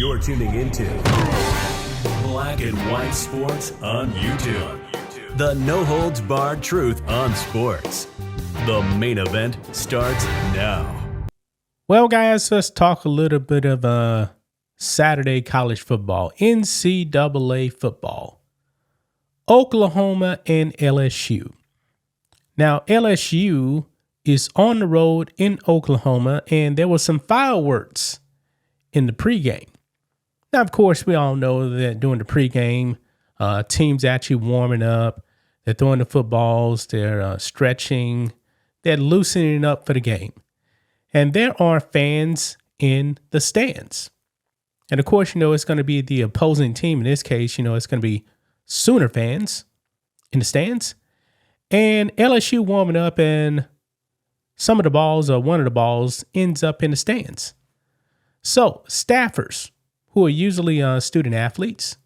You're tuning into Black and White Sports on YouTube. The no-holds-barred truth on sports. The main event starts now. Well, guys, let's talk a little bit of Saturday college football, NCAA football. Oklahoma and LSU. Now, LSU is on the road in Oklahoma, and there were some fireworks in the pregame. Now, of course, we all know that during the pregame, teams actually warming up. They're throwing the footballs. They're stretching. They're loosening up for the game. And there are fans in the stands. And, of course, it's going to be the opposing team. In this case, it's going to be Sooner fans in the stands. And LSU warming up, and some of the balls, or one of the balls, ends up in the stands. So staffers, who are usually student athletes,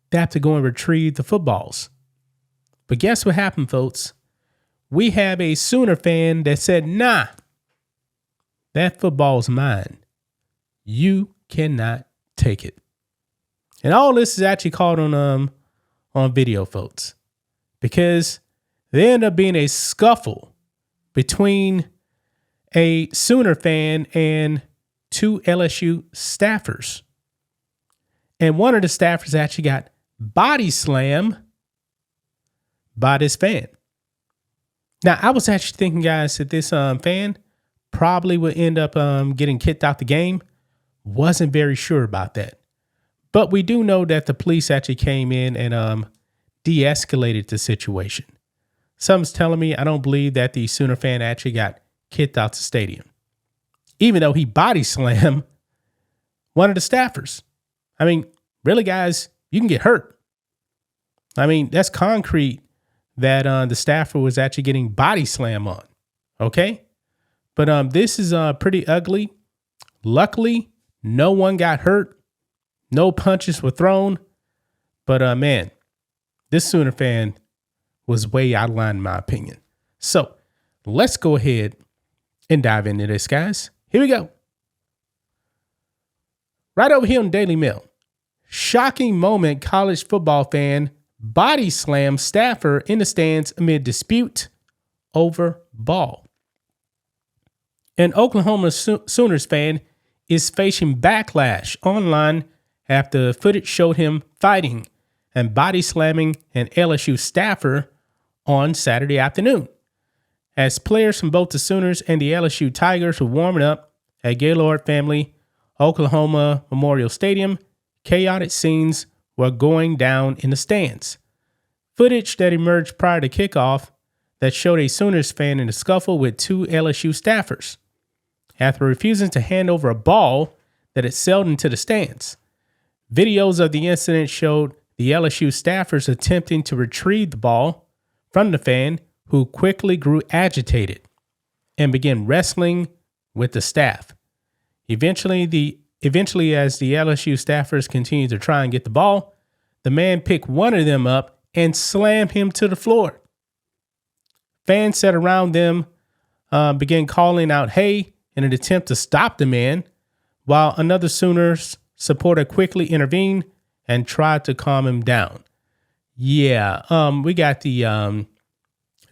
they have to go and retrieve the footballs. But guess what happened, folks? We have a Sooner fan that said, nah, that football's mine. You cannot take it. And all this is actually caught on video, folks, because there ended up being a scuffle between a Sooner fan and two LSU staffers. And one of the staffers actually got body slammed by this fan. Now, I was actually thinking, guys, that this fan probably would end up getting kicked out the game. Wasn't very sure about that. But we do know that the police actually came in and de-escalated the situation. Someone's telling me I don't believe that the Sooner fan actually got kicked out the stadium, even though he body slammed one of the staffers. I mean, really, guys, you can get hurt. I mean, that's concrete that the staffer was actually getting body slammed on. Okay? But this is pretty ugly. Luckily, no one got hurt. No punches were thrown. But man, this Sooner fan was way out of line in my opinion. So let's go ahead and dive into this, guys. Here we go. Right over here on Daily Mail. Shocking moment, college football fan body slam staffer in the stands amid dispute over ball. An Oklahoma Sooners fan is facing backlash online after footage showed him fighting and body slamming an LSU staffer on Saturday afternoon. As players from both the Sooners and the LSU Tigers were warming up at Gaylord Family Oklahoma Memorial Stadium, chaotic scenes were going down in the stands. Footage that emerged prior to kickoff that showed a Sooners fan in a scuffle with two LSU staffers after refusing to hand over a ball that had sailed into the stands. Videos of the incident showed the LSU staffers attempting to retrieve the ball from the fan, who quickly grew agitated and began wrestling with the staff. Eventually, as the LSU staffers continued to try and get the ball, the man picked one of them up and slammed him to the floor. Fans sat around them, began calling out, "Hey," in an attempt to stop the man, while another Sooners supporter quickly intervened and tried to calm him down. Yeah, we got the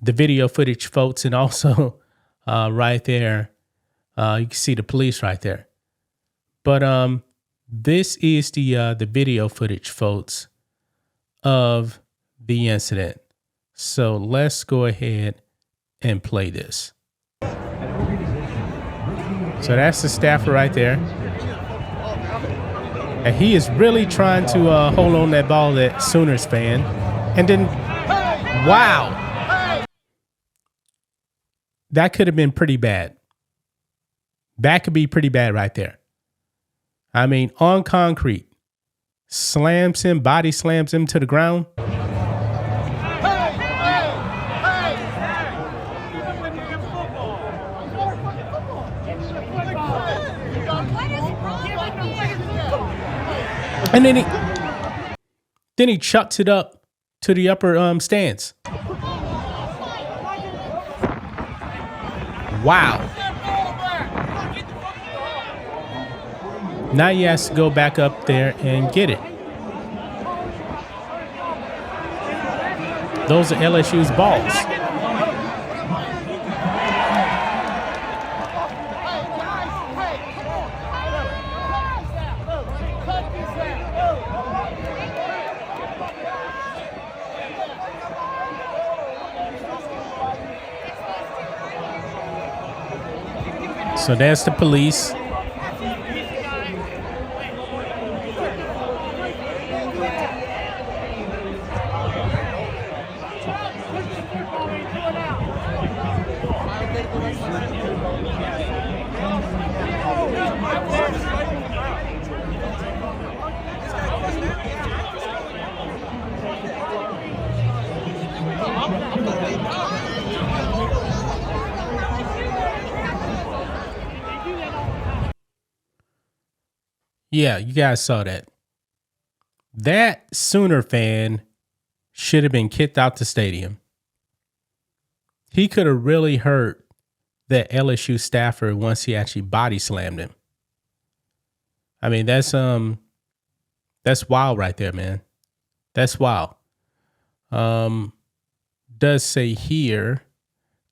video footage, folks, and also right there, you can see the police right there. But this is the video footage, folks, of the incident. So let's go ahead and play this. So that's the staffer right there. And he is really trying to hold on that ball, that Sooners fan. And then, wow. That could have been pretty bad. That could be pretty bad right there. I mean, on concrete, slams him, body slams him to the ground. And then he chucks it up to the upper stands. Wow. Now he has to go back up there and get it. Those are LSU's balls. So there's the police. Yeah, you guys saw that. That Sooner fan should have been kicked out the stadium. He could have really hurt that LSU staffer once he actually body slammed him. I mean, that's wild right there, man. That's wild. Does say here,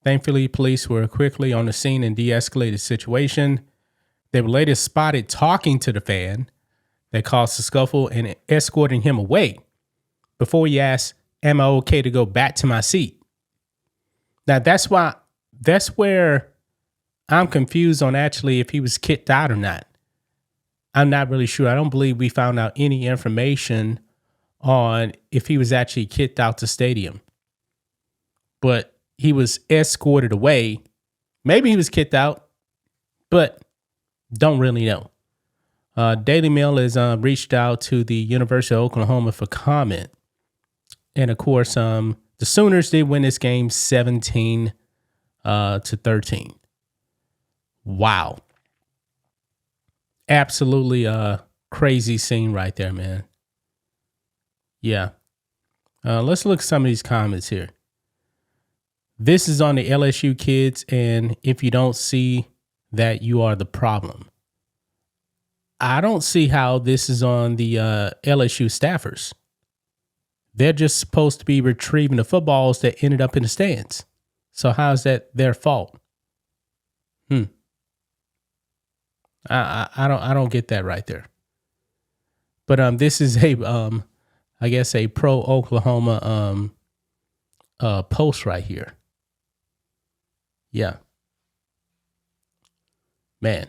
thankfully, police were quickly on the scene and de-escalated the situation. They were later spotted talking to the fan that caused the scuffle and escorting him away before he asked, "Am I okay to go back to my seat?" Now, that's where I'm confused on actually if he was kicked out or not. I'm not really sure. I don't believe we found out any information on if he was actually kicked out the stadium. But he was escorted away. Maybe he was kicked out, but don't really know. Daily Mail has reached out to the University of Oklahoma for comment. And of course, the Sooners did win this game 17-13. Wow. Absolutely crazy scene right there, man. Yeah. Let's look at some of these comments here. This is on the LSU kids, and if you don't see that, you are the problem. I don't see how this is on the LSU staffers. They're just supposed to be retrieving the footballs that ended up in the stands. So how is that their fault? I don't get that right there. But this is I guess a pro Oklahoma post right here. Yeah. Man.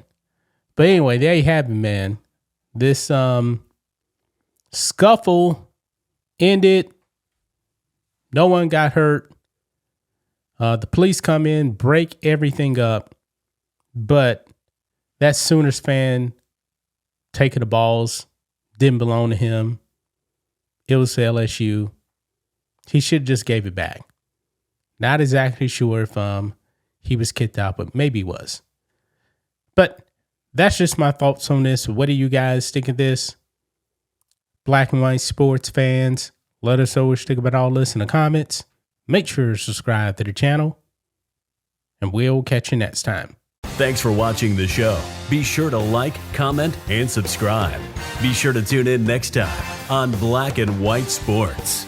But anyway, there you have it, man. This scuffle ended. No one got hurt. The police come in, break everything up. But that Sooners fan taking the balls didn't belong to him. It was LSU. He should have just gave it back. Not exactly sure if he was kicked out, but maybe he was. But that's just my thoughts on this. What do you guys think of this? Black and white sports fans, let us know what you think about all this in the comments. Make sure to subscribe to the channel, and we'll catch you next time. Thanks for watching the show. Be sure to like, comment, and subscribe. Be sure to tune in next time on Black and White Sports.